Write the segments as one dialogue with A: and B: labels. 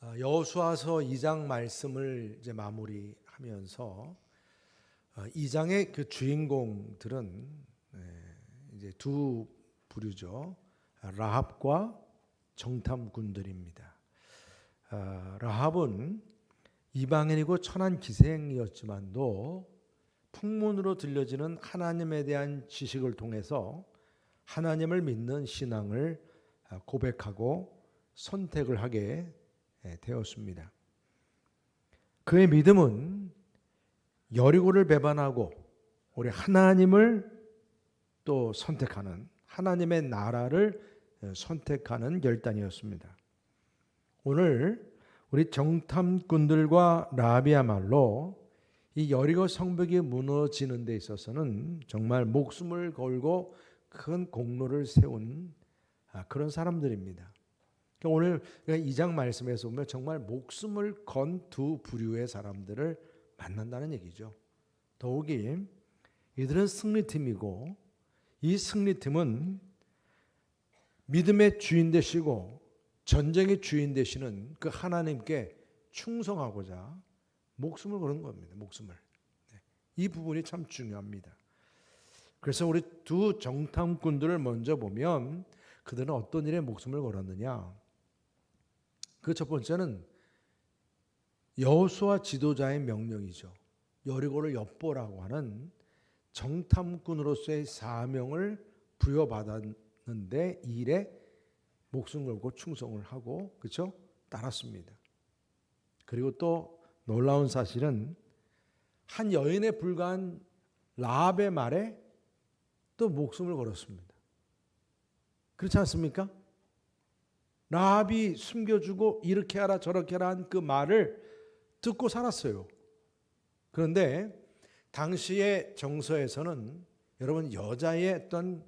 A: 여호수아서 2장 말씀을 이제 마무리하면서 2장의 그 주인공들은 이제 두 부류죠. 라합과 정탐꾼들입니다. 라합은 이방인이고 천한 기생이었지만도 풍문으로 들려지는 하나님에 대한 지식을 통해서 하나님을 믿는 신앙을 고백하고 선택을 하게 되었습니다. 그의 믿음은 여리고를 배반하고 우리 하나님을 또 선택하는, 하나님의 나라를 선택하는 결단이었습니다. 오늘 우리 정탐꾼들과 라합이야말로 이 여리고 성벽이 무너지는 데 있어서는 정말 목숨을 걸고 큰 공로를 세운 그런 사람들입니다. 오늘 2장 말씀에서 보면 정말 목숨을 건 두 부류의 사람들을 만난다는 얘기죠. 더욱이 이들은 승리팀이고 이 승리팀은 믿음의 주인 되시고 전쟁의 주인 되시는 그 하나님께 충성하고자 목숨을 거는 겁니다. 목숨을. 이 부분이 참 중요합니다. 그래서 우리 두 정탐꾼들을 먼저 보면 그들은 어떤 일에 목숨을 걸었느냐? 그 첫 번째는 여호수아 지도자의 명령이죠. 여리고를 엿보라고 하는 정탐꾼으로서의 사명을 부여받았는데 이 일에 목숨 걸고 충성을 하고 그렇죠? 따랐습니다. 그리고 또 놀라운 사실은 한 여인에 불과한 라합의 말에 또 목숨을 걸었습니다. 그렇지 않습니까? 라합이 숨겨주고 이렇게 하라 저렇게 하라 한 그 말을 듣고 살았어요. 그런데 당시의 정서에서는 여러분 여자의 어떤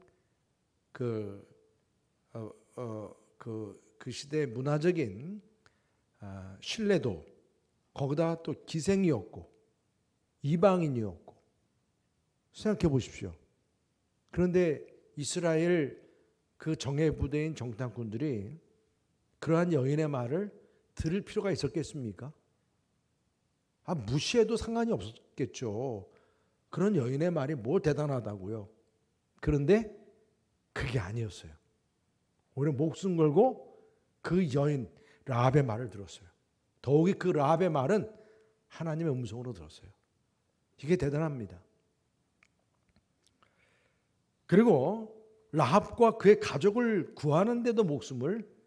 A: 그 시대의 문화적인 신뢰도 거기다 또 기생이었고 이방인이었고 생각해 보십시오. 그런데 이스라엘 그 정예 부대인 정탐꾼들이 그러한 여인의 말을 들을 필요가 있었겠습니까? 무시해도 상관이 없었겠죠. 그런 여인의 말이 뭐 대단하다고요. 그런데 그게 아니었어요. 오히려 목숨 걸고 그 여인 라합의 말을 들었어요. 더욱이 그 라합의 말은 하나님의 음성으로 들었어요. 이게 대단합니다. 그리고 라합과 그의 가족을 구하는 데도 목숨을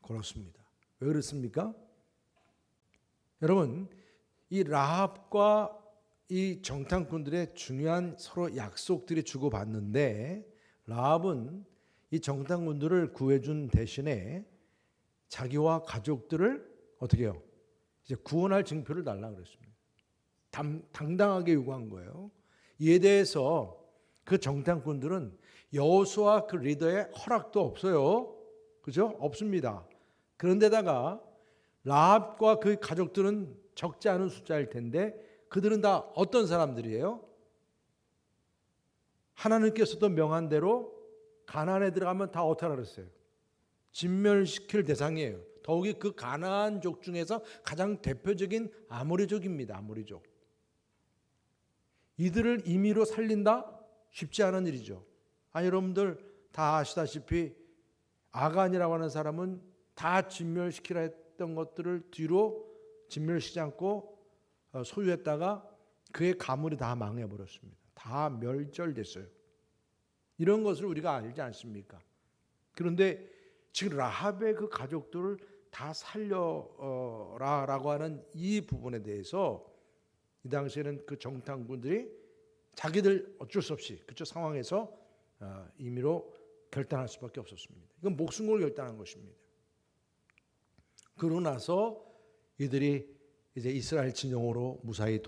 A: 걸었습니다. 왜 그렇습니까? 여러분, 이 라합과 이 정탐꾼들의 중요한 서로 약속들이 주고받는데 라합은 이 정탐꾼들을 구해준 대신에 자기와 가족들을 어떻게 해요? 이제 구원할 증표를 달라고 그랬습니다. 당당하게 요구한 거예요. 이에 대해서 그 정탐꾼들은 여호수아 그 리더의 허락도 없어요. 그죠? 없습니다. 그런데다가 라합과 그 가족들은 적지 않은 숫자일 텐데 그들은 다 어떤 사람들이에요? 하나님께서도 명한 대로 가나안에 들어가면 다 어떻게 그랬어요? 진멸시킬 대상이에요. 더욱이 그 가나안족 중에서 가장 대표적인 아모리족입니다. 아모리족. 이들을 임의로 살린다? 쉽지 않은 일이죠. 여러분들 다 아시다시피 아간이라고 하는 사람은 다 진멸시키라 했던 것들을 뒤로 진멸시키지 않고 소유했다가 그의 가문이 다 망해버렸습니다. 다 멸절됐어요. 이런 것을 우리가 알지 않습니까? 그런데 지금 라합의 그 가족들을 다 살려라라고 하는 이 부분에 대해서 이 당시에는 그 정탐꾼들이 자기들 어쩔 수 없이 그쪽 상황에서 임의로 결단할 수밖에 없었습니다. 이건 목숨 걸고 결단한 것입니다. 그러고 나서 이들이 이제 이스라엘 진영으로 무사히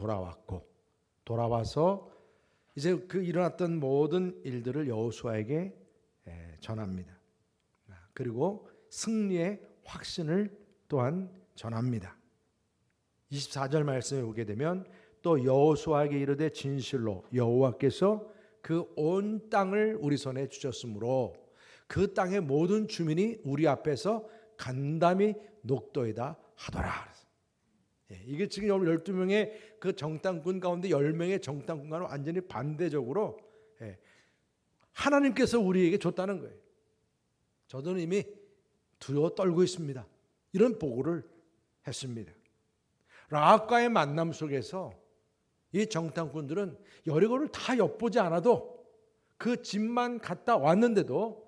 A: 돌아와서 이제 그 일어났던 모든 일들을 여호수아에게 전합니다. 그리고 승리의 확신을 또한 전합니다. 24절 말씀에 보게 되면 또 여호수아에게 이르되 진실로 여호와께서 그 온 땅을 우리 손에 주셨으므로 그 땅의 모든 주민이 우리 앞에서 간담이 녹도에다 하더라. 이게 지금 12명의 그 정탐꾼 가운데 10명의 정탐꾼과는 완전히 반대적으로 하나님께서 우리에게 줬다는 거예요. 저들은 이미 두려워 떨고 있습니다. 이런 보고를 했습니다. 라합과의 만남 속에서 이 정탐꾼들은 여리고를 다 엿보지 않아도 그 집만 갔다 왔는데도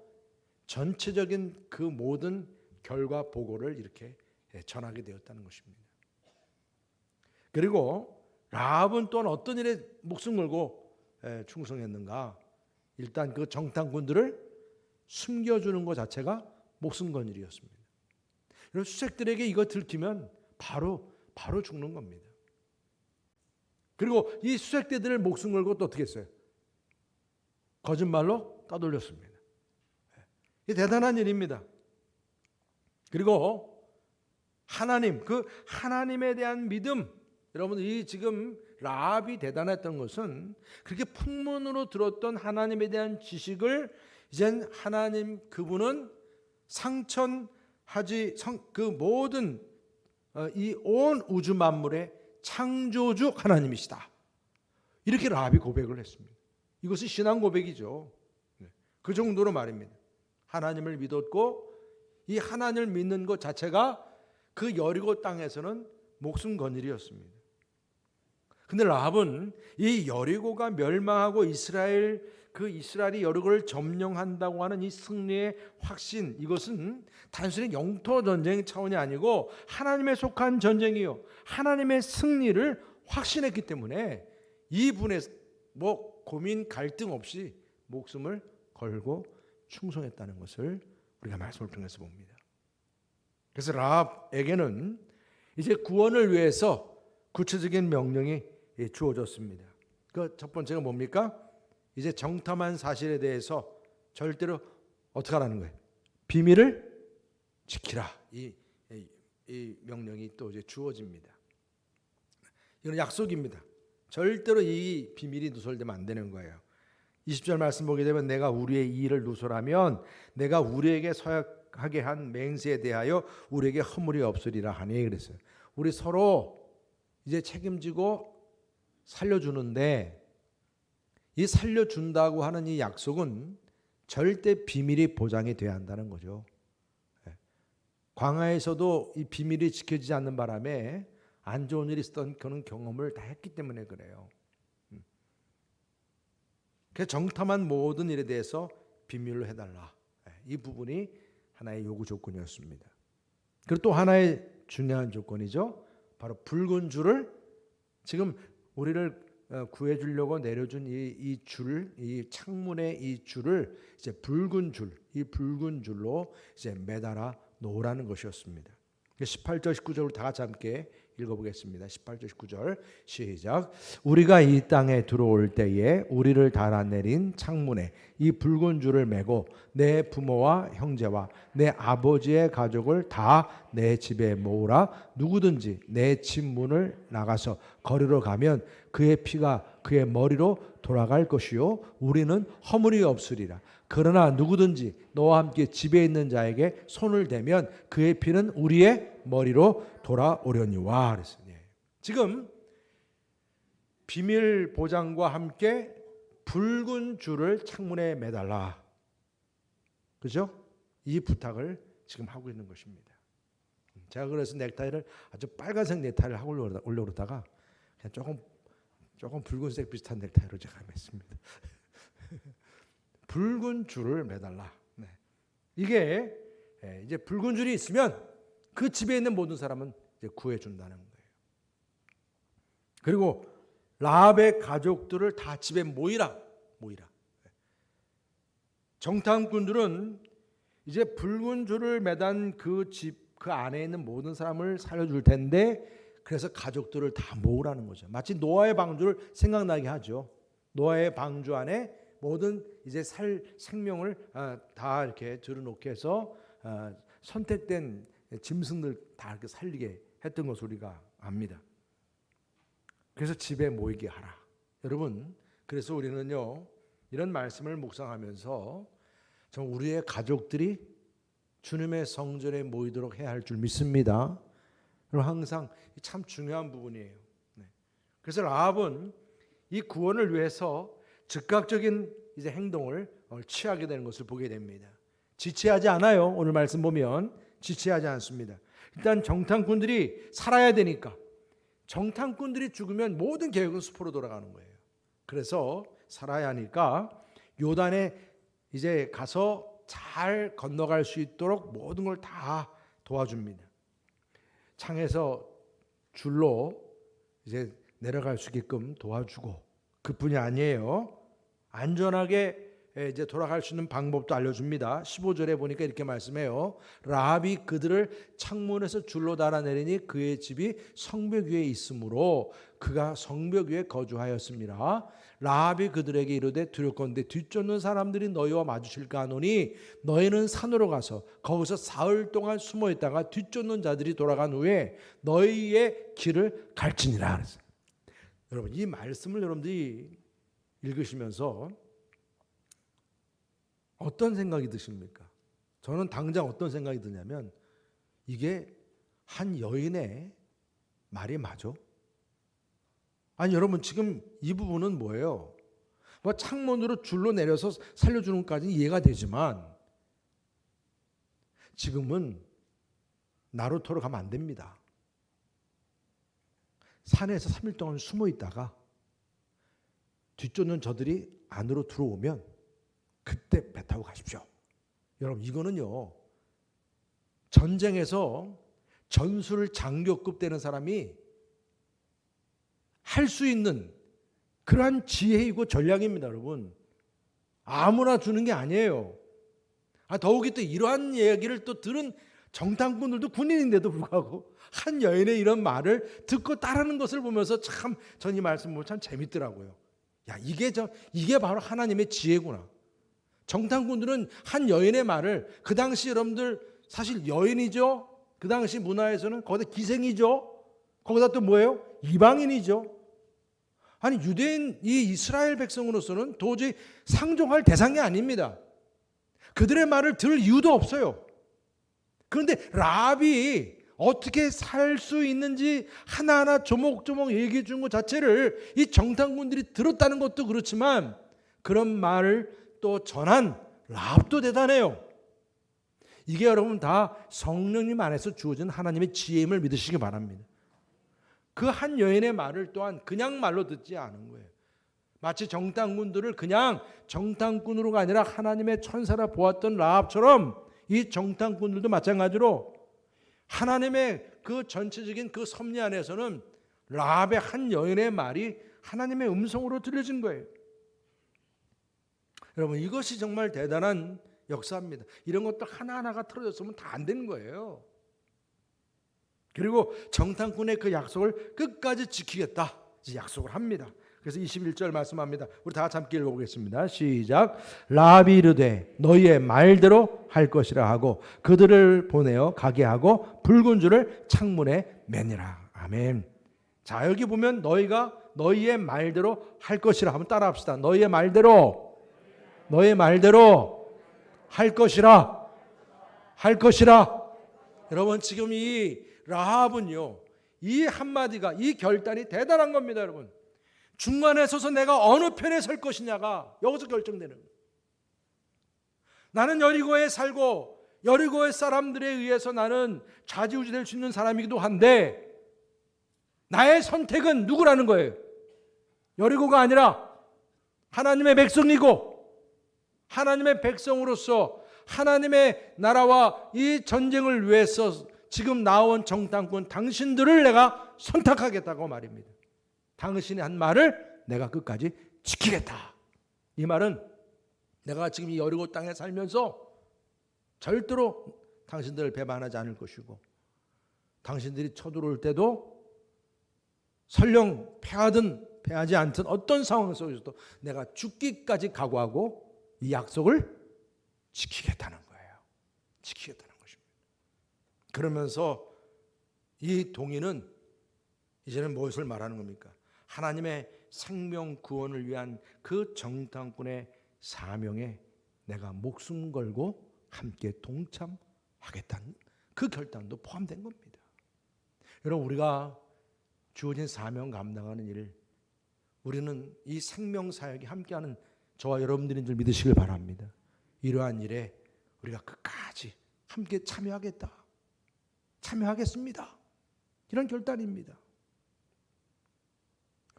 A: 전체적인 그 모든 결과 보고를 이렇게 전하게 되었다는 것입니다. 그리고 라합은 또한 어떤 일에 목숨 걸고 충성했는가? 일단 그 정탐꾼들을 숨겨주는 것 자체가 목숨 건 일이었습니다. 이런 수색들에게 이거 들키면 바로 죽는 겁니다. 그리고 이 수색대들을 목숨 걸고 또 어떻게 했어요? 거짓말로 떠돌렸습니다. 이게 대단한 일입니다. 그리고 하나님, 그 하나님에 대한 믿음, 여러분 이 지금 라합이 대단했던 것은 그렇게 풍문으로 들었던 하나님에 대한 지식을 이젠 하나님 그분은 상천하지 그 모든 이 온 우주 만물의 창조주 하나님이시다. 이렇게 라합이 고백을 했습니다. 이것은 신앙 고백이죠. 그 정도로 말입니다. 하나님을 믿었고 이 하나님을 믿는 것 자체가 그 여리고 땅에서는 목숨 건 일이었습니다. 근데 라합은 이 여리고가 멸망하고 이스라엘이 여리고를 점령한다고 하는 이 승리의 확신, 이것은 단순히 영토 전쟁 차원이 아니고 하나님에 속한 전쟁이요, 하나님의 승리를 확신했기 때문에 이 분에 고민 갈등 없이 목숨을 걸고 충성했다는 것을 우리가 말씀을 통해서 봅니다. 그래서 라합에게는 이제 구원을 위해서 구체적인 명령이 주어졌습니다. 그 첫 번째가 뭡니까? 이제 정탐한 사실에 대해서 절대로 어떻게 하라는 거예요? 비밀을 지키라. 이 명령이 또 이제 주어집니다. 이건 약속입니다. 절대로 이 비밀이 누설되면 안 되는 거예요. 20절 말씀 보게 되면 내가 우리의 이 일을 누설하면 내가 우리에게 서약하게 한 맹세에 대하여 우리에게 허물이 없으리라 하니 그랬어요. 우리 서로 이제 책임지고 살려주는데 이 살려준다고 하는 이 약속은 절대 비밀이 보장이 돼야 한다는 거죠. 광야에서도 이 비밀이 지켜지지 않는 바람에 안 좋은 일이 있었던 그런 경험을 다 했기 때문에 그래요. 그래서 정탐한 모든 일에 대해서 비밀로 해달라. 이 부분이 하나의 요구 조건이었습니다. 그리고 또 하나의 중요한 조건이죠. 바로 붉은 줄을, 지금 우리를 구해주려고 내려준 이 줄, 이 창문의 이 줄을 이제 붉은 줄, 이 붉은 줄로 이제 매달아 놓으라는 것이었습니다. 18절 19절을 다 같이 함께 읽어보겠습니다. 18절 19절 시작. 우리가 이 땅에 들어올 때에 우리를 달아내린 창문에 이 붉은 줄을 메고 내 부모와 형제와 내 아버지의 가족을 다 내 집에 모으라. 누구든지 내 집 문을 나가서 거리로 가면 그의 피가 그의 머리로 돌아갈 것이요 우리는 허물이 없으리라. 그러나 누구든지 너와 함께 집에 있는 자에게 손을 대면 그의 피는 우리의 머리로 돌아오려니와. 그랬어요. 지금 비밀 보장과 함께 붉은 줄을 창문에 매달라. 그죠? 이 부탁을 지금 하고 있는 것입니다. 제가 그래서 넥타이를 아주 빨간색 넥타이를 하고 오려고 그러다가 그냥 조금 붉은색 비슷한 넥타이로 제가 했습니다. 붉은 줄을 매달라. 이게 이제 붉은 줄이 있으면 그 집에 있는 모든 사람은 이제 구해준다는 거예요. 그리고 라합의 가족들을 다 집에 모이라. 정탐꾼들은 이제 붉은 줄을 매단 그 집, 그 안에 있는 모든 사람을 살려줄 텐데, 그래서 가족들을 다 모으라는 거죠. 마치 노아의 방주를 생각나게 하죠. 노아의 방주 안에 모든 이제 생명을 다 이렇게 들어놓게 해서 선택된 짐승들 다 이렇게 살리게 했던 것을 우리가 압니다. 그래서 집에 모이게 하라. 여러분, 그래서 우리는요 이런 말씀을 묵상하면서 정말 우리의 가족들이 주님의 성전에 모이도록 해야 할 줄 믿습니다. 여러분 항상 참 중요한 부분이에요. 네. 그래서 라합은 이 구원을 위해서 즉각적인 이제 행동을 취하게 되는 것을 보게 됩니다. 지체하지 않아요. 오늘 말씀 보면 지체하지 않습니다. 일단 정탐꾼들이 살아야 되니까 정탐꾼들이 죽으면 모든 계획은 수포로 돌아가는 거예요. 그래서 살아야 하니까 요단에 이제 가서 잘 건너갈 수 있도록 모든 걸 다 도와줍니다. 창에서 줄로 이제 내려갈 수 있게끔 도와주고 그뿐이 아니에요. 안전하게 이제 돌아갈 수 있는 방법도 알려줍니다. 15절에 보니까 이렇게 말씀해요. 라합이 그들을 창문에서 줄로 달아내리니 그의 집이 성벽 위에 있으므로 그가 성벽 위에 거주하였습니다. 라합이 그들에게 이르되 두렵건대 뒤쫓는 사람들이 너희와 마주칠까 하노니 너희는 산으로 가서 거기서 사흘 동안 숨어 있다가 뒤쫓는 자들이 돌아간 후에 너희의 길을 갈지니라 그랬어요. 여러분 이 말씀을 여러분들이 읽으시면서 어떤 생각이 드십니까? 저는 당장 어떤 생각이 드냐면 이게 한 여인의 말이 맞아? 아니 여러분 지금 이 부분은 뭐예요? 뭐 창문으로 줄로 내려서 살려주는 것까지는 이해가 되지만 지금은 나루토로 가면 안 됩니다. 산에서 3일 동안 숨어 있다가 뒤쫓는 저들이 안으로 들어오면 그때 배 타고 가십시오. 여러분 이거는요 전쟁에서 전술 장교급 되는 사람이 할 수 있는 그러한 지혜이고 전략입니다. 여러분 아무나 주는 게 아니에요. 더욱이 또 이러한 얘기를 또 들은 정탐꾼들도 군인인데도 불구하고 한 여인의 이런 말을 듣고 따르는 것을 보면서 참 전 이 말씀 보면 참 재밌더라고요. 야 이게 바로 하나님의 지혜구나. 정탐꾼들은 한 여인의 말을 그 당시 여러분들 사실 여인이죠. 그 당시 문화에서는 거기다 기생이죠. 거기다 또 뭐예요? 이방인이죠. 아니 유대인 이 이스라엘 백성으로서는 도저히 상종할 대상이 아닙니다. 그들의 말을 들을 이유도 없어요. 그런데 라합이 어떻게 살 수 있는지 하나하나 조목조목 얘기해 준 것 자체를 이 정탐꾼들이 들었다는 것도 그렇지만 그런 말을 또 전한 라합도 대단해요. 이게 여러분 다 성령님 안에서 주어진 하나님의 지혜임을 믿으시기 바랍니다. 그 한 여인의 말을 또한 그냥 말로 듣지 않은 거예요. 마치 정탐꾼들을 그냥 정탐꾼으로가 아니라 하나님의 천사라 보았던 라합처럼 이 정탐꾼들도 마찬가지로 하나님의 그 전체적인 그 섭리 안에서는 라합의 한 여인의 말이 하나님의 음성으로 들려진 거예요. 여러분 이것이 정말 대단한 역사입니다. 이런 것들 하나하나가 틀어졌으면 다 안 되는 거예요. 그리고 정탐꾼의 그 약속을 끝까지 지키겠다 약속을 합니다. 그래서 21절 말씀합니다. 우리 다 함께 읽어보겠습니다. 시작. 라합이 이르되 너희의 말대로 할 것이라 하고 그들을 보내어 가게 하고 붉은 줄을 창문에 매니라. 아멘. 자 여기 보면 너희가 너희의 말대로 할 것이라 하면 따라합시다. 너희의 말대로 할 것이라. 여러분 지금 이 라합은요 이 한마디가 이 결단이 대단한 겁니다. 여러분 중간에 서서 내가 어느 편에 설 것이냐가 여기서 결정되는 거예요. 나는 여리고에 살고 여리고의 사람들에 의해서 나는 좌지우지 될 수 있는 사람이기도 한데 나의 선택은 누구라는 거예요? 여리고가 아니라 하나님의 백성이고 하나님의 백성으로서 하나님의 나라와 이 전쟁을 위해서 지금 나온 정탐꾼 당신들을 내가 선택하겠다고 말입니다. 당신의 한 말을 내가 끝까지 지키겠다. 이 말은 내가 지금 이 여리고 땅에 살면서 절대로 당신들을 배반하지 않을 것이고 당신들이 쳐들어올 때도 설령 패하든 패하지 않든 어떤 상황 속에서도 내가 죽기까지 각오하고 이 약속을 지키겠다는 거예요. 지키겠다는 것입니다. 그러면서 이 동의는 이제는 무엇을 말하는 겁니까? 하나님의 생명 구원을 위한 그 정탐꾼의 사명에 내가 목숨 걸고 함께 동참하겠다는 그 결단도 포함된 겁니다. 여러분, 우리가 주어진 사명 감당하는 일, 우리는 이 생명사역에 함께하는 저와 여러분들인 줄 믿으시길 바랍니다. 이러한 일에 우리가 끝까지 함께 참여하겠습니다. 이런 결단입니다.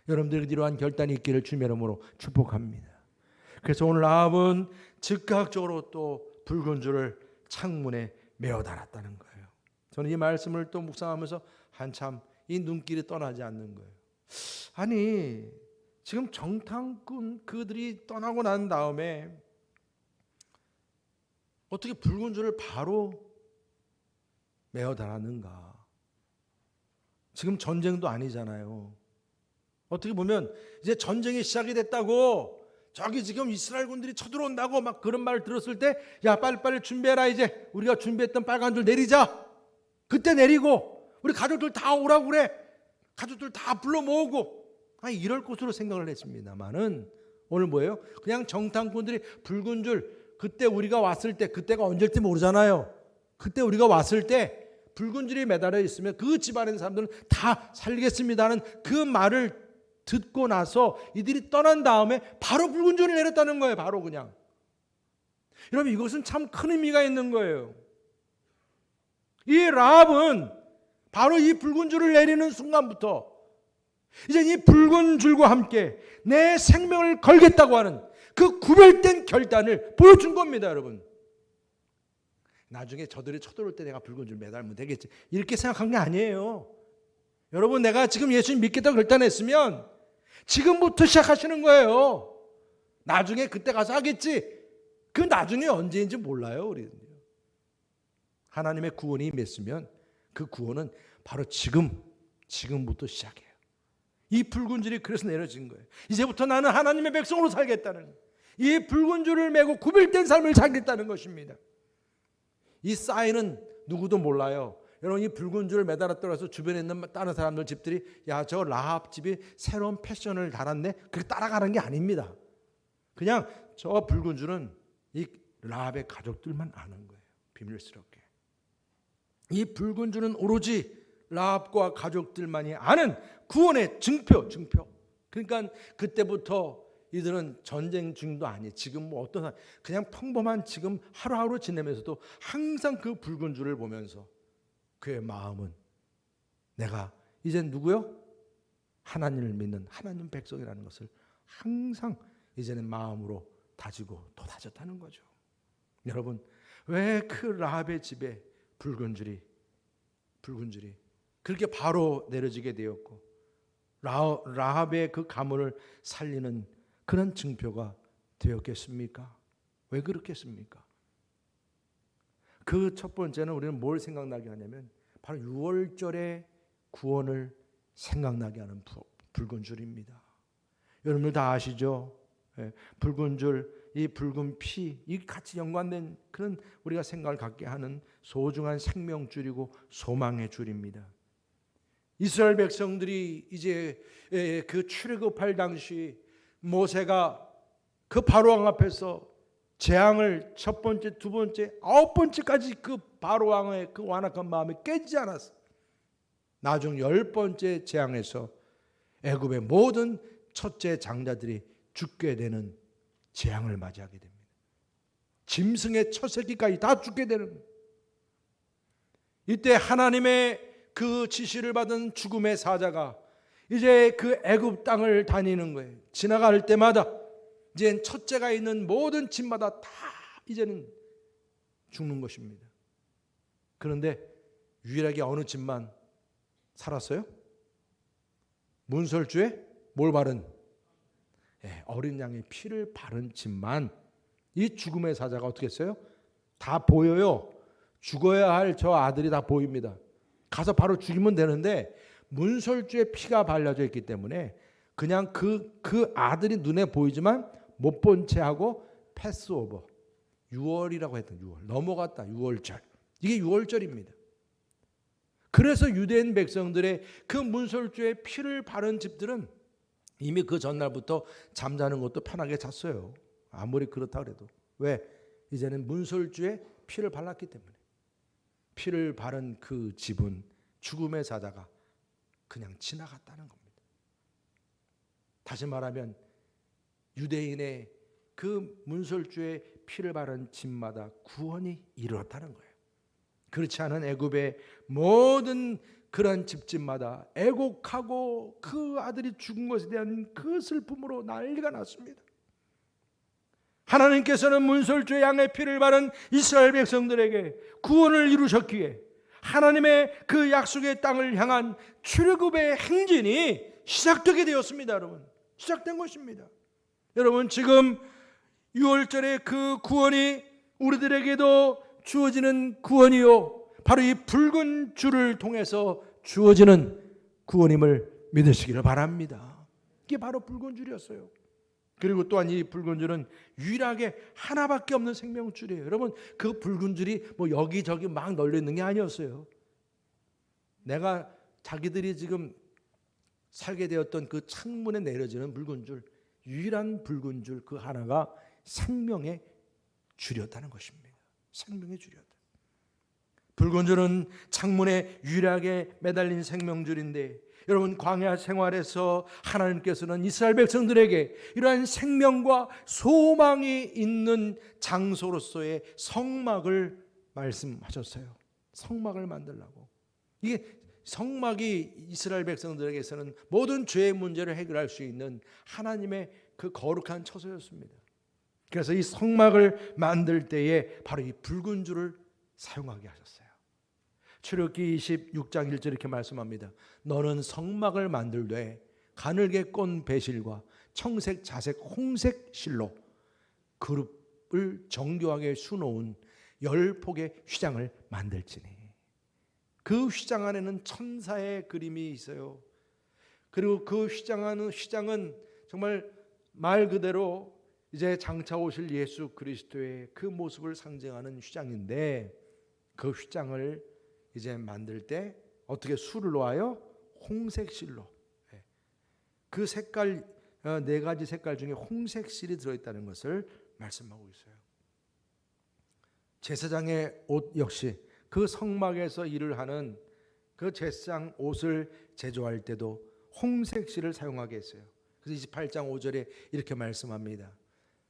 A: 여러분들에게 이러한 결단이 있기를 주님의 이름으로 축복합니다. 그래서 오늘 라합은 즉각적으로 또 붉은 줄을 창문에 메어 달았다는 거예요. 저는 이 말씀을 또 묵상하면서 한참 이 눈길이 떠나지 않는 거예요. 아니, 지금 정탐꾼 그들이 떠나고 난 다음에 어떻게 붉은 줄을 바로 메어 달았는가? 지금 전쟁도 아니잖아요. 어떻게 보면 이제 전쟁이 시작이 됐다고, 저기 지금 이스라엘 군들이 쳐들어온다고 막 그런 말을 들었을 때, 야 빨리빨리 준비해라, 이제 우리가 준비했던 빨간 줄 내리자. 그때 내리고 우리 가족들 다 오라고 그래. 가족들 다 불러 모으고, 이럴 것으로 생각을 했습니다만은 오늘 뭐예요? 그냥 정탐꾼들이 붉은 줄, 그때 우리가 왔을 때, 그때가 언제일지 모르잖아요. 그때 우리가 왔을 때 붉은 줄이 매달려 있으면 그 집안의 사람들은 다 살리겠습니다는 그 말을 듣고 나서 이들이 떠난 다음에 바로 붉은 줄을 내렸다는 거예요. 바로 그냥. 여러분, 이것은 참 큰 의미가 있는 거예요. 이 라합은 바로 이 붉은 줄을 내리는 순간부터 이제 이 붉은 줄과 함께 내 생명을 걸겠다고 하는 그 구별된 결단을 보여준 겁니다. 여러분, 나중에 저들이 쳐들어올 때 내가 붉은 줄 매달면 되겠지, 이렇게 생각한 게 아니에요. 여러분, 내가 지금 예수님 믿겠다고 결단했으면 지금부터 시작하시는 거예요. 나중에 그때 가서 하겠지. 그 나중에 언제인지 몰라요. 우리는 하나님의 구원이 임했으면 그 구원은 바로 지금부터 시작해요. 이 붉은 줄이 그래서 내려진 거예요. 이제부터 나는 하나님의 백성으로 살겠다는, 이 붉은 줄을 메고 구별된 삶을 살겠다는 것입니다. 이 사인은 누구도 몰라요. 여러분, 이 붉은 줄을 매달았다고 해서 주변에 있는 다른 사람들 집들이, 야, 저 라합 집이 새로운 패션을 달았네, 그렇게 따라가는 게 아닙니다. 그냥 저 붉은 줄은 이 라합의 가족들만 아는 거예요. 비밀스럽게. 이 붉은 줄은 오로지 라합과 가족들만이 아는 구원의 증표. 그러니까 그때부터 이들은 전쟁 중도 아니, 지금 뭐 어떤, 그냥 평범한 지금 하루하루 지내면서도 항상 그 붉은 줄을 보면서 그의 마음은, 내가 이제 누구요? 하나님을 믿는 하나님 백성이라는 것을 항상 이제는 마음으로 다지고 또 다졌다는 거죠. 여러분, 왜 그 라합의 집에 붉은 줄이 그렇게 바로 내려지게 되었고, 라합의 그 가문을 살리는 그런 증표가 되었겠습니까? 왜 그렇겠습니까? 그 첫 번째는 우리는 뭘 생각나게 하냐면 바로 6월절의 구원을 생각나게 하는 붉은 줄입니다. 여러분들 다 아시죠? 붉은 줄, 이 붉은 피, 이 같이 연관된 그런 우리가 생각을 갖게 하는 소중한 생명줄이고 소망의 줄입니다. 이스라엘 백성들이 이제 그 출애굽할 당시 모세가 그 바로왕 앞에서 재앙을 첫 번째, 두 번째, 9번째까지 그 바로왕의 그 완악한 마음이 깨지지 않았어. 나중 10번째 재앙에서 애굽의 모든 첫째 장자들이 죽게 되는 재앙을 맞이하게 됩니다. 짐승의 첫 새끼까지 다 죽게 되는 거예요. 이때 하나님의 그 지시를 받은 죽음의 사자가 이제 그 애굽 땅을 다니는 거예요. 지나갈 때마다 이제 첫째가 있는 모든 집마다 다 이제는 죽는 것입니다. 그런데 유일하게 어느 집만 살았어요? 문설주에 뭘 바른? 어린 양의 피를 바른 집만, 이 죽음의 사자가 어떻게 했어요? 다 보여요. 죽어야 할 저 아들이 다 보입니다. 가서 바로 죽이면 되는데 문설주에 피가 발라져 있기 때문에 그냥 그 아들이 눈에 보이지만 못 본 채 하고 패스오버, 6월이라고 했던 6월 넘어갔다. 6월절, 이게 6월절입니다. 그래서 유대인 백성들의 그 문설주에 피를 바른 집들은 이미 그 전날부터 잠자는 것도 편하게 잤어요. 아무리 그렇다 그래도. 왜? 이제는 문설주에 피를 발랐기 때문에. 피를 바른 그 집은 죽음의 사자가 그냥 지나갔다는 겁니다. 다시 말하면 유대인의 그 문설주의 피를 바른 집마다 구원이 이루어졌다는 거예요. 그렇지 않은 애굽의 모든 그런 집집마다 애곡하고 그 아들이 죽은 것에 대한 그 슬픔으로 난리가 났습니다. 하나님께서는 문설주의 양의 피를 바른 이스라엘 백성들에게 구원을 이루셨기에 하나님의 그 약속의 땅을 향한 출애굽의 행진이 시작되게 되었습니다. 여러분, 시작된 것입니다. 여러분, 지금 6월절의 그 구원이 우리들에게도 주어지는 구원이요, 바로 이 붉은 줄을 통해서 주어지는 구원임을 믿으시기를 바랍니다. 이게 바로 붉은 줄이었어요. 그리고 또한 이 붉은 줄은 유일하게 하나밖에 없는 생명줄이에요. 여러분, 그 붉은 줄이 뭐 여기저기 막 널려 있는 게 아니었어요. 내가 자기들이 지금 살게 되었던 그 창문에 내려지는 붉은 줄, 유일한 붉은 줄 그 하나가 생명의 줄이었다는 것입니다. 생명의 줄이었다. 붉은 줄은 창문에 유일하게 매달린 생명줄인데, 여러분, 광야 생활에서 하나님께서는 이스라엘 백성들에게 이러한 생명과 소망이 있는 장소로서의 성막을 말씀하셨어요. 성막을 만들라고. 이게 성막이 이스라엘 백성들에게서는 모든 죄의 문제를 해결할 수 있는 하나님의 그 거룩한 처소였습니다. 그래서 이 성막을 만들 때에 바로 이 붉은 줄을 사용하게 하셨어요. 출애굽기 26장 1절 이렇게 말씀합니다. 너는 성막을 만들되 가늘게 꼰 배실과 청색, 자색, 홍색 실로 그룹을 정교하게 수놓은 10폭의 휘장을 만들지니. 그 휘장 안에는 천사의 그림이 있어요. 그리고 그 휘장은 정말 말 그대로 이제 장차 오실 예수 그리스도의 그 모습을 상징하는 휘장인데, 그 휘장을 이제 만들 때 어떻게 수를 놓아요? 홍색 실로. 그 색깔, 4가지 색깔 중에 홍색 실이 들어있다는 것을 말씀하고 있어요. 제사장의 옷 역시 그 성막에서 일을 하는 그 제사장 옷을 제조할 때도 홍색 실을 사용하게 했어요. 그래서 28장 5절에 이렇게 말씀합니다.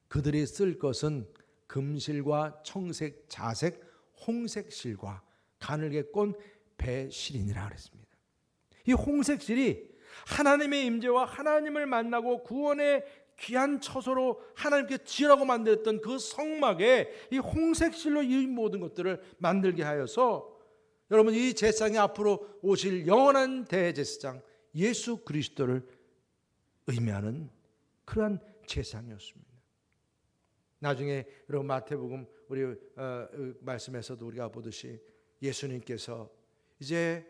A: 그들이 쓸 것은 금실과 청색, 자색, 홍색 실과 가늘게 꼰 배실이니라 그랬습니다. 이 홍색 실이 하나님의 임재와 하나님을 만나고 구원의 귀한 처소로 하나님께 지으라고 만들었던 그 성막에 이 홍색 실로 이 모든 것들을 만들게 하여서, 여러분, 이 제사장이 앞으로 오실 영원한 대제사장 예수 그리스도를 의미하는 그러한 제사장이었습니다. 나중에 여러분 마태복음 우리 말씀에서도 우리가 보듯이 예수님께서 이제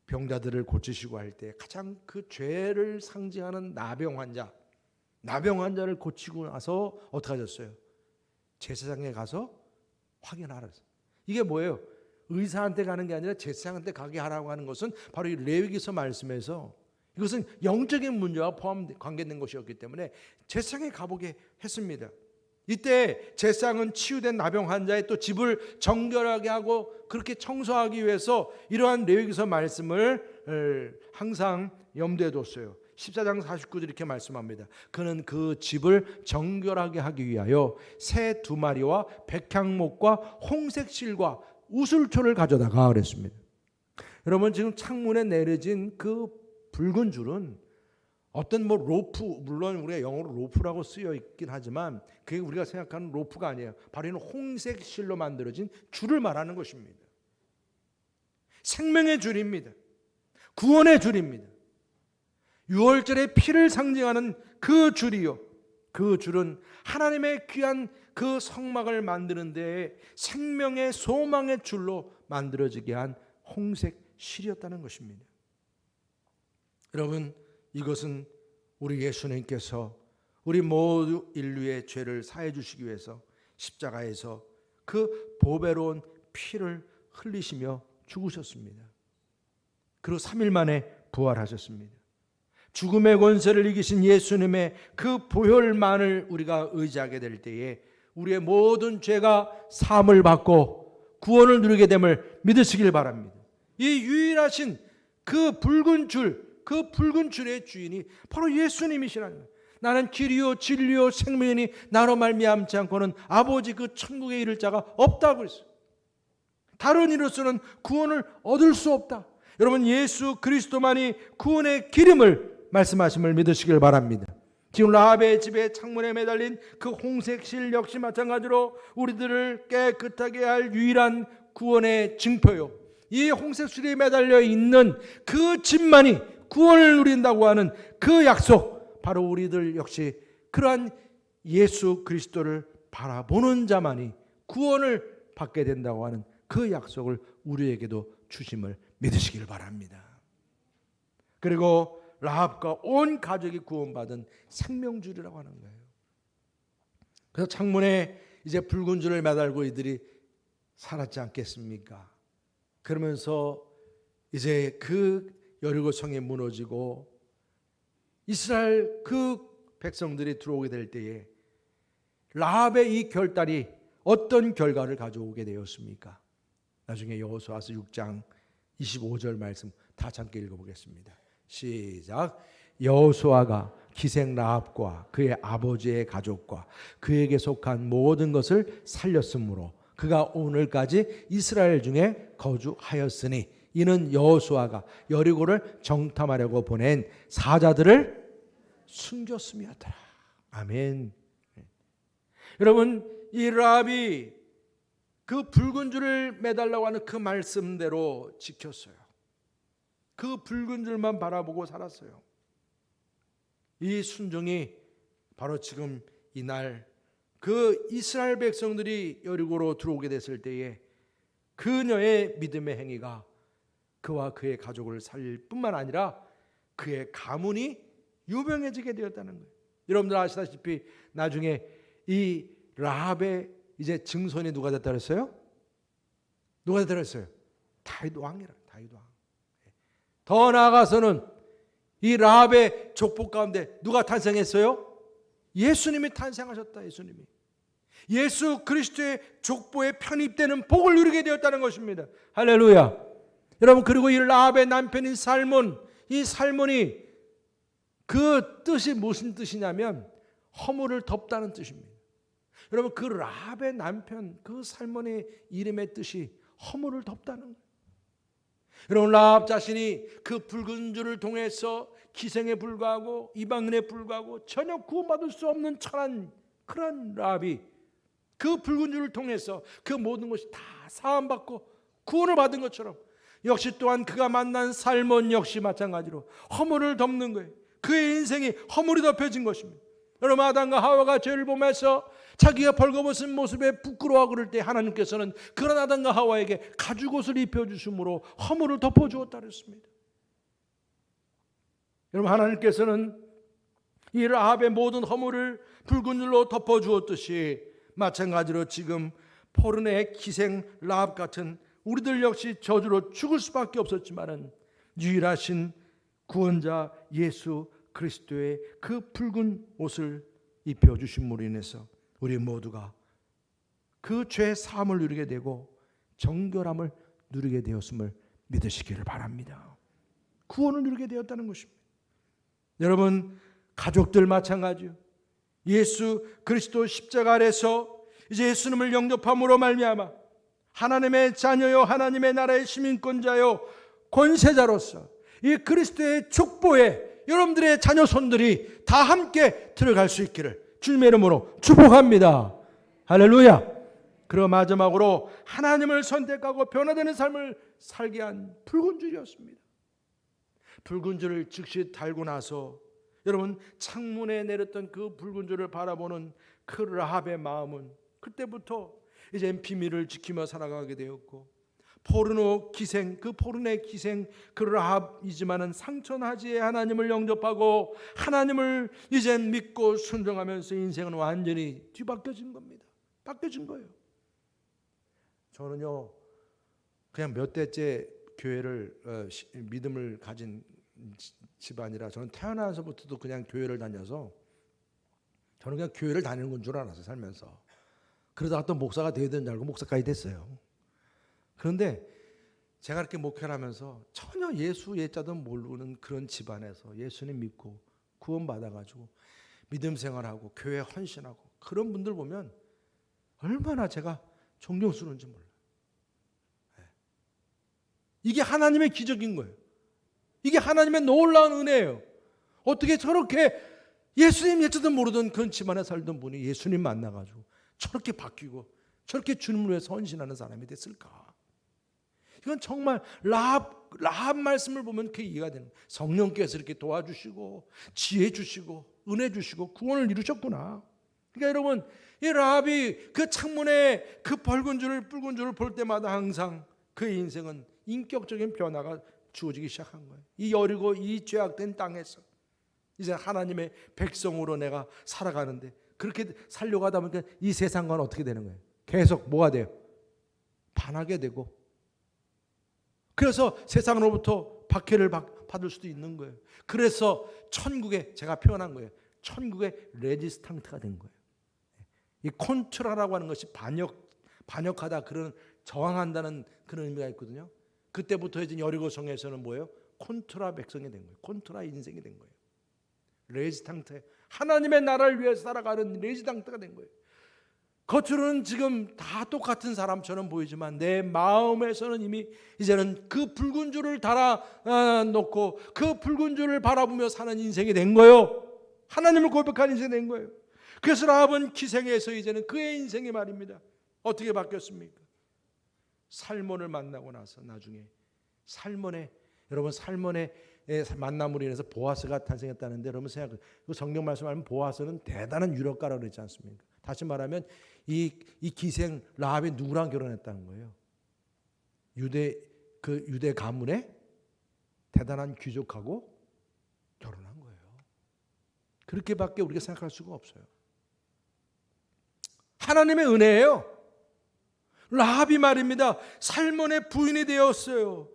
A: 병자들을 고치시고 할 때 가장 그 죄를 상징하는 나병 환자를 고치고 나서 어떻게 하셨어요? 제사장에 가서 확인하라. 이게 뭐예요? 의사한테 가는 게 아니라 제사장한테 가게 하라고 하는 것은 바로 이 레위기서 말씀에서 이것은 영적인 문제와 관계된 것이었기 때문에 제사장에 가보게 했습니다. 이때 제사장은 치유된 나병 환자의 또 집을 정결하게 하고 그렇게 청소하기 위해서 이러한 레위기서 말씀을 항상 염두에 뒀어요. 14장 49절 이렇게 말씀합니다. 그는 그 집을 정결하게 하기 위하여 새 2마리와 백향목과 홍색 실과 우슬초를 가져다가 그랬습니다. 여러분, 지금 창문에 내려진 그 붉은 줄은 어떤 로프, 물론 우리가 영어로 로프라고 쓰여 있긴 하지만 그게 우리가 생각하는 로프가 아니에요. 바로 이는 홍색 실로 만들어진 줄을 말하는 것입니다. 생명의 줄입니다. 구원의 줄입니다. 6월절의 피를 상징하는 그 줄이요, 그 줄은 하나님의 귀한 그 성막을 만드는 데에 생명의 소망의 줄로 만들어지게 한 홍색 실이었다는 것입니다. 여러분, 이것은 우리 예수님께서 우리 모두 인류의 죄를 사해 주시기 위해서 십자가에서 그 보배로운 피를 흘리시며 죽으셨습니다. 그리고 3일 만에 부활하셨습니다. 죽음의 권세를 이기신 예수님의 그 보혈만을 우리가 의지하게 될 때에 우리의 모든 죄가 사함을 받고 구원을 누리게 됨을 믿으시길 바랍니다. 이 유일하신 그 붉은 줄의 주인이 바로 예수님이시라는 거예요. 나는 길이요 진리요 생명이니 나로 말미암지 않고는 아버지 그 천국에 이를 자가 없다고 했어요. 다른 이로서는 구원을 얻을 수 없다. 여러분, 예수 그리스도만이 구원의 기름을 말씀하심을 믿으시길 바랍니다. 지금 라합의 집에 창문에 매달린 그 홍색 실 역시 마찬가지로 우리들을 깨끗하게 할 유일한 구원의 증표요, 이 홍색 실에 매달려 있는 그 집만이 구원을 누린다고 하는 그 약속, 바로 우리들 역시 그러한 예수 그리스도를 바라보는 자만이 구원을 받게 된다고 하는 그 약속을 우리에게도 주심을 믿으시길 바랍니다. 그리고 라합과 온 가족이 구원받은 생명줄이라고 하는 거예요. 그래서 창문에 이제 붉은 줄을 매달고 이들이 살았지 않겠습니까? 그러면서 이제 그 여리고 성이 무너지고 이스라엘 그 백성들이 들어오게 될 때에 라합의 이 결단이 어떤 결과를 가져오게 되었습니까? 나중에 여호수아서 6장 25절 말씀 다 함께 읽어보겠습니다. 시작. 여호수아가 기생 라합과 그의 아버지의 가족과 그에게 속한 모든 것을 살렸으므로 그가 오늘까지 이스라엘 중에 거주하였으니 이는 여호수아가 여리고를 정탐하려고 보낸 사자들을 숨겼음이었더라. 아멘. 여러분, 이 라합이 그 붉은 줄을 매달라고 하는 그 말씀대로 지켰어요. 그 붉은 줄만 바라보고 살았어요. 이 순종이 바로 지금 이날 그 이스라엘 백성들이 여리고로 들어오게 됐을 때에 그녀의 믿음의 행위가 그와 그의 가족을 살릴 뿐만 아니라 그의 가문이 유명해지게 되었다는 거예요. 여러분들 아시다시피 나중에 이 라합의 이제 증손이 누가 됐다 그랬어요? 누가 됐다 그랬어요? 다윗 왕이라. 다윗 왕. 더 나아가서는 이 라합의 족보 가운데 누가 탄생했어요? 예수님이 탄생하셨다. 예수님이. 예수 그리스도의 족보에 편입되는 복을 누리게 되었다는 것입니다. 할렐루야. 여러분, 그리고 이 라합의 남편인 살몬, 이 살몬이 그 뜻이 무슨 뜻이냐면 허물을 덮다는 뜻입니다. 여러분, 그 라합의 남편, 그 살몬의 이름의 뜻이 허물을 덮다는 거예요. 여러분, 라합 자신이 그 붉은 줄을 통해서 기생에 불과하고 이방인에 불과하고 전혀 구원받을 수 없는 천한 그런 라합이 그 붉은 줄을 통해서 그 모든 것이 다 사함받고 구원을 받은 것처럼 역시 또한 그가 만난 살몬 역시 마찬가지로 허물을 덮는 거예요. 그의 인생이 허물이 덮여진 것입니다. 여러분, 아담과 하와가 죄를 범해서 자기가 벌거벗은 모습에 부끄러워하고 그럴 때 하나님께서는 그런 아담과 하와에게 가죽옷을 입혀주심으로 허물을 덮어주었다 그랬습니다. 여러분, 하나님께서는 이 라합의 모든 허물을 붉은 줄로 덮어주었듯이 마찬가지로 지금 포르네의 기생 라합 같은 우리들 역시 저주로 죽을 수밖에 없었지만은 유일하신 구원자 예수 그리스도의 그 붉은 옷을 입혀주심으로 인해서 우리 모두가 그 죄 사함을 누리게 되고 정결함을 누리게 되었음을 믿으시기를 바랍니다. 구원을 누리게 되었다는 것입니다. 여러분, 가족들 마찬가지요. 예수 그리스도 십자가 아래서 이제 예수님을 영접함으로 말미암아 하나님의 자녀요, 하나님의 나라의 시민권자요, 권세자로서 이 그리스도의 족보에 여러분들의 자녀손들이 다 함께 들어갈 수 있기를 주님의 이름으로 축복합니다. 할렐루야. 그리고 마지막으로 하나님을 선택하고 변화되는 삶을 살게 한 붉은 줄이었습니다. 붉은 줄을 즉시 달고 나서 여러분, 창문에 내렸던 그 붉은 줄을 바라보는 그 라합의 마음은 그때부터 이제 비밀을 지키며 살아가게 되었고, 포르노 기생, 그 포르네 기생 그 라합이지만은 상천하지에 하나님을 영접하고 하나님을 이제 믿고 순종하면서 인생은 완전히 뒤바뀌어진 겁니다. 바뀌어진 거예요. 저는요, 그냥 몇 대째 교회를 믿음을 가진 집안이라 저는 태어나서부터도 그냥 교회를 다녀서 저는 그냥 교회를 다니는 건 줄 알았어요, 살면서. 그러다가 또 목사가 되어야 되는 줄 알고 목사까지 됐어요. 그런데 제가 이렇게 목회를 하면서 전혀 예수 예자도 모르는 그런 집안에서 예수님 믿고 구원받아가지고 믿음 생활하고 교회 헌신하고 그런 분들 보면 얼마나 제가 존경스러운지 몰라요. 이게 하나님의 기적인 거예요. 이게 하나님의 놀라운 은혜예요. 어떻게 저렇게 예수님 예자도 모르던 그런 집안에 살던 분이 예수님 만나가지고 저렇게 바뀌고 저렇게 주님을 위해서 헌신하는 사람이 됐을까? 이건 정말 라합 말씀을 보면 그게 이해가 되는 거예요. 성령께서 이렇게 도와주시고 지혜 주시고 은혜 주시고 구원을 이루셨구나. 그러니까 여러분, 이 라합이 그 창문에 그 붉은 줄을 볼 때마다 항상 그의 인생은 인격적인 변화가 주어지기 시작한 거예요. 이 여리고 이 죄악된 땅에서 이제 하나님의 백성으로 내가 살아가는데 그렇게 살려고 하다 보니까 이 세상과는 어떻게 되는 거예요? 계속 뭐가 돼요? 반하게 되고, 그래서 세상으로부터 박해를 받을 수도 있는 거예요. 그래서 천국에, 제가 표현한 거예요, 천국의 레지스탕트가 된 거예요. 이 콘트라라고 하는 것이 반역하다, 그런 저항한다는 그런 의미가 있거든요. 그때부터 이제 여리고성에서는 뭐예요? 콘트라 백성이 된 거예요. 콘트라 인생이 된 거예요. 레지스탕트, 하나님의 나라를 위해서 살아가는 레지스탕트가 된 거예요. 겉으로는 지금 다 똑같은 사람처럼 보이지만 내 마음에서는 이미 이제는 그 붉은 줄을 달아 놓고 그 붉은 줄을 바라보며 사는 인생이 된 거예요. 하나님을 고백한 인생이 된 거예요. 그래서 라합은 기생에서 이제는 그의 인생이 말입니다. 어떻게 바뀌었습니까? 살몬을 만나고 나서 나중에 여러분 살몬의 만남으로 인해서 보아스가 탄생했다는데, 여러분 생각해요. 그 성경 말씀하면 보아스는 대단한 유력가라고 그랬지 않습니까? 다시 말하면 이 기생 라합이 누구랑 결혼했다는 거예요? 유대 가문의 대단한 귀족하고 결혼한 거예요. 그렇게밖에 우리가 생각할 수가 없어요. 하나님의 은혜예요. 라합이 말입니다, 살몬의 부인이 되었어요.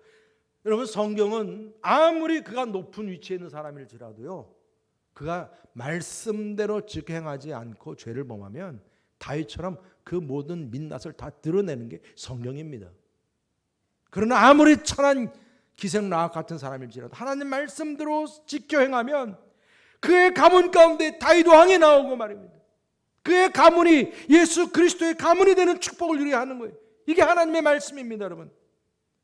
A: 여러분, 성경은 아무리 그가 높은 위치에 있는 사람일지라도요, 그가 말씀대로 즉행하지 않고 죄를 범하면 다윗처럼 그 모든 민낯을 다 드러내는 게 성경입니다. 그러나 아무리 천한 기생 라합 같은 사람일지라도 하나님 말씀대로 지켜 행하면 그의 가문 가운데 다윗 왕이 나오고 말입니다. 그의 가문이 예수 그리스도의 가문이 되는 축복을 누리게 하는 거예요. 이게 하나님의 말씀입니다. 여러분,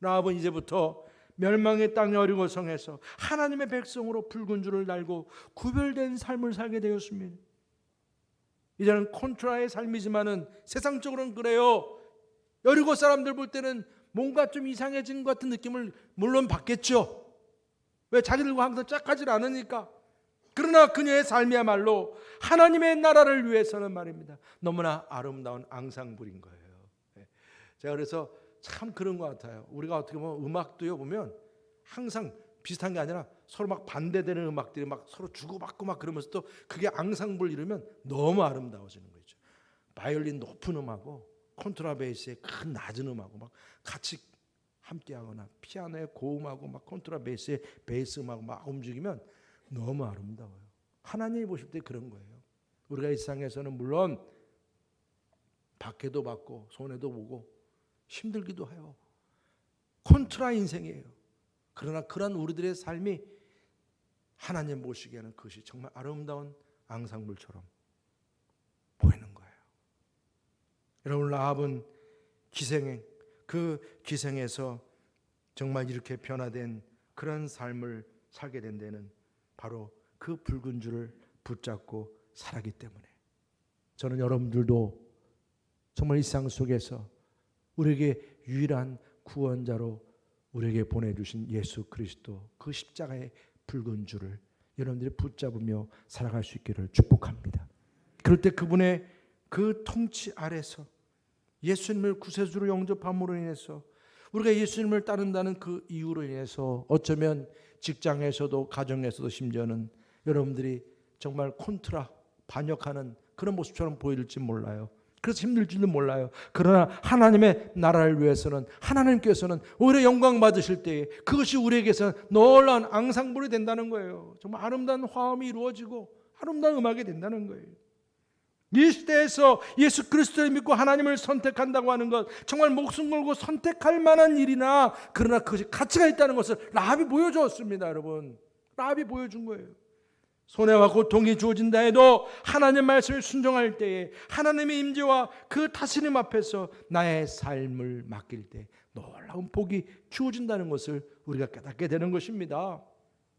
A: 라합은 이제부터 멸망의 땅 여리고성에서 하나님의 백성으로 붉은 줄을 달고 구별된 삶을 살게 되었습니다. 이제는 콘트라의 삶이지만은 세상적으로는 그래요. 여리고 사람들 볼 때는 뭔가 좀 이상해진 것 같은 느낌을 물론 받겠죠. 왜? 자기들과 항상 짝하지 않으니까. 그러나 그녀의 삶이야말로 하나님의 나라를 위해서는 말입니다, 너무나 아름다운 앙상블인 거예요. 제가 그래서 참 그런 것 같아요. 우리가 어떻게 보면 음악도요, 보면 항상 비슷한 게 아니라 서로 막 반대되는 음악들이 막 서로 주고받고 막 그러면서 또 그게 앙상블 이루면 너무 아름다워지는 거죠. 바이올린 높은 음하고 콘트라베이스의 큰 낮은 음하고 막 같이 함께하거나 피아노의 고음하고 막 콘트라베이스의 베이스 음하고 막 움직이면 너무 아름다워요. 하나님이 보실 때 그런 거예요. 우리가 이 세상에서는 물론 박해도 받고 손해도 보고 힘들기도 해요. 콘트라 인생이에요. 그러나 그런 우리들의 삶이 하나님 보시기에는 그것이 정말 아름다운 앙상블처럼 보이는 거예요. 여러분, 라합은 그 기생에서 정말 이렇게 변화된 그런 삶을 살게 된 데는 바로 그 붉은 줄을 붙잡고 살았기 때문에, 저는 여러분들도 정말 이 세상 속에서 우리에게 유일한 구원자로 우리에게 보내주신 예수 그리스도, 그 십자가의 붉은 줄을 여러분들이 붙잡으며 살아갈 수 있기를 축복합니다. 그럴 때 그분의 그 통치 아래서 예수님을 구세주로 영접함으로 인해서 우리가 예수님을 따른다는 그 이유로 인해서 어쩌면 직장에서도 가정에서도 심지어는 여러분들이 정말 콘트라 반역하는 그런 모습처럼 보일지 몰라요. 그래서 힘들지도 몰라요. 그러나 하나님의 나라를 위해서는, 하나님께서는 오히려 영광 받으실 때에 그것이 우리에게서는 놀라운 앙상블이 된다는 거예요. 정말 아름다운 화음이 이루어지고 아름다운 음악이 된다는 거예요. 이 시대에서 예수 그리스도를 믿고 하나님을 선택한다고 하는 것, 정말 목숨 걸고 선택할 만한 일이나 그러나 그것이 가치가 있다는 것을 라합이 보여주었습니다. 여러분, 라합이 보여준 거예요. 손해와 고통이 주어진다 해도 하나님 말씀을 순종할 때에 하나님의 임재와 그 다스림 앞에서 나의 삶을 맡길 때 놀라운 복이 주어진다는 것을 우리가 깨닫게 되는 것입니다.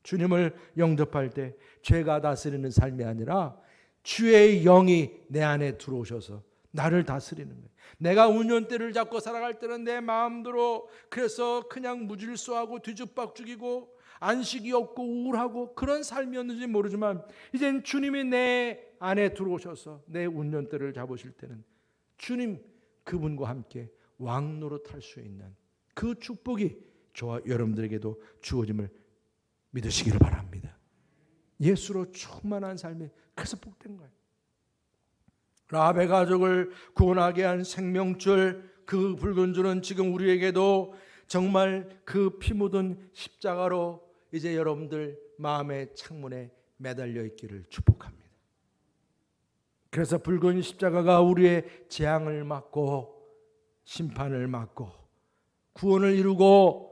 A: 주님을 영접할 때 죄가 다스리는 삶이 아니라 주의 영이 내 안에 들어오셔서 나를 다스리는 거예요. 내가 운전대를 잡고 살아갈 때는 내 마음대로 그래서 그냥 무질서하고 뒤죽박죽이고 안식이 없고 우울하고 그런 삶이었는지 모르지만 이젠 주님이 내 안에 들어오셔서 내 운전대를 잡으실 때는 주님 그분과 함께 왕노릇할 수 있는 그 축복이 저와 여러분들에게도 주어짐을 믿으시기를 바랍니다. 예수로 충만한 삶이 그래서 복된 거예요. 라합의 가족을 구원하게 한 생명줄, 그 붉은 줄은 지금 우리에게도 정말 그 피 묻은 십자가로 이제 여러분들 마음의 창문에 매달려 있기를 축복합니다. 그래서 붉은 십자가가 우리의 재앙을 막고 심판을 막고 구원을 이루고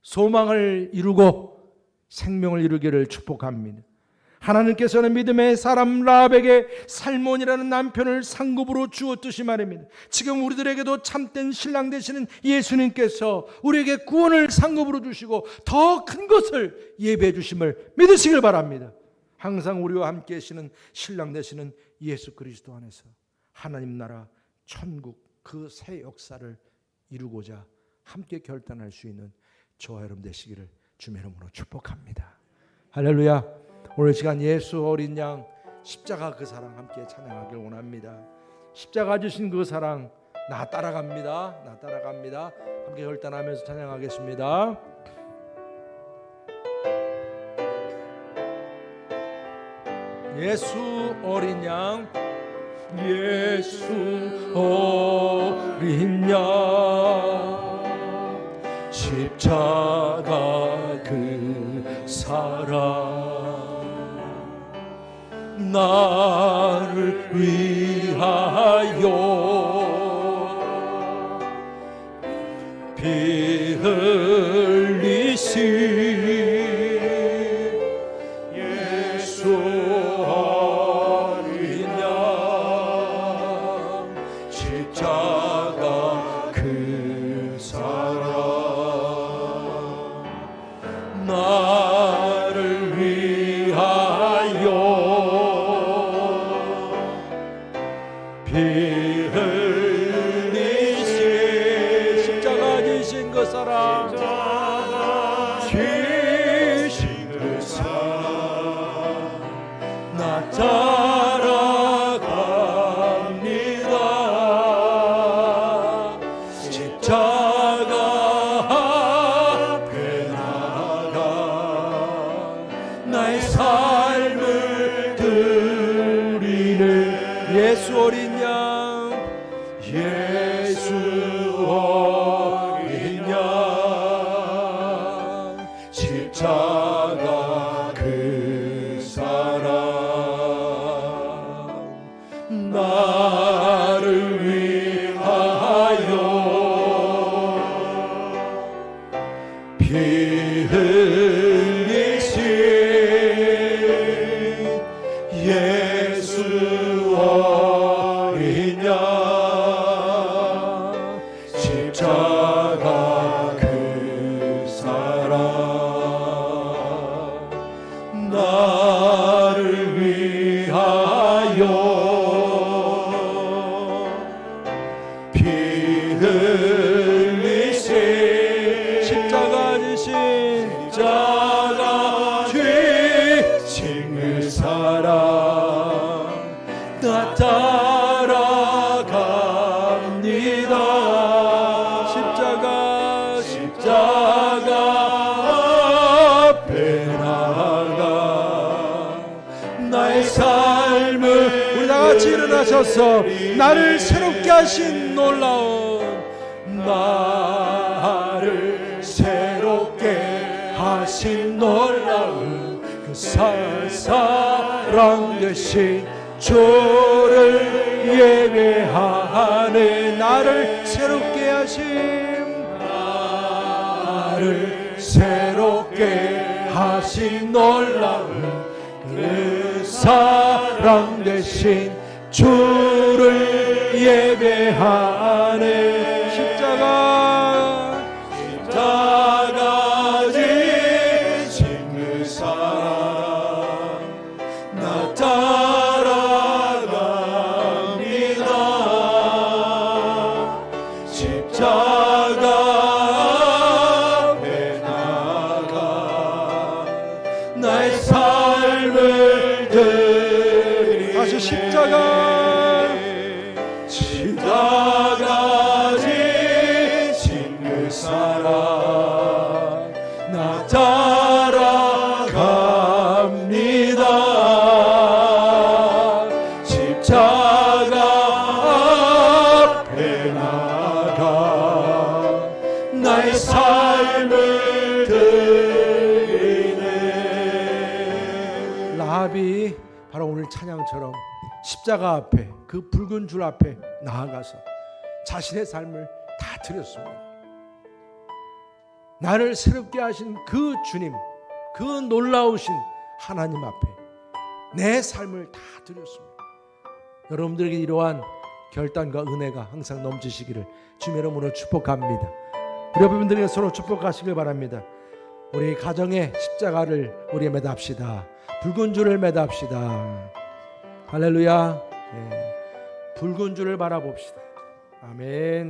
A: 소망을 이루고 생명을 이루기를 축복합니다. 하나님께서는 믿음의 사람 라합에게 살몬이라는 남편을 상급으로 주었듯이 말입니다. 지금 우리들에게도 참된 신랑 되시는 예수님께서 우리에게 구원을 상급으로 주시고 더 큰 것을 예배해 주심을 믿으시길 바랍니다. 항상 우리와 함께 계시는 신랑 되시는 예수 그리스도 안에서 하나님 나라 천국 그 새 역사를 이루고자 함께 결단할 수 있는 저와 여러분 되시기를 주님의 이름으로 축복합니다. 할렐루야. 오늘 시간 예수 어린 양 십자가 그 사랑 함께 찬양하길 원합니다. 십자가 주신 그 사랑 나 따라갑니다. 나 따라갑니다. 함께 결단하면서 찬양하겠습니다. 예수 어린 양 예수 어린 양 십자가 그 사랑 나를 위하여 피 흘리신 예수 어린 양 십자가 그 사랑 나를 위하여 피 흘리신 십자가 지신 그 사랑 지신 그 사랑 나 따라갑니다. 십자가 앞에 나가 나의 삶을 드리는 예수 어린 양 예수 어린 양 십자가 그 사랑 나를 위하여 피 흘리신 예수 어린 양 십자가 그 사랑 나를 위하여 피 흘리신 십자가 지신 십자가 지신 그 사랑 나 따라갑니다. 십자가 앞에 나가 나의 삶을 우리 다같이 일어나셔서 나를 새롭게 하신 놀라운 나를 새롭게 하신 놀라운 그 사랑 되신 주를 주를 예배하네. 나를 새롭게 하신 놀라운 그 사랑 대신 주를 예배하네. 십자가 지신 그 사랑 나 따라갑니다. 십자가 앞에 나가 나의 삶을 드리. 다시 십자가 지신 그 사랑 나 따라갑니다. 십자가 앞에 나가 나의 삶을 드리네. 라합이 바로 오늘 찬양처럼 십자가 앞에, 그 붉은 줄 앞에 나아가서 자신의 삶을 다 드렸습니다. 나를 새롭게 하신 그 주님, 그 놀라우신 하나님 앞에 내 삶을 다 드렸습니다. 여러분들에게 이러한 결단과 은혜가 항상 넘치시기를 주님의 이름으로 축복합니다. 우리 여러분들에게 서로 축복하시길 바랍니다. 우리 가정의 십자가를 우리 매답시다. 붉은 줄을 매답시다. 할렐루야. 네. 붉은 줄을 바라봅시다. 아멘.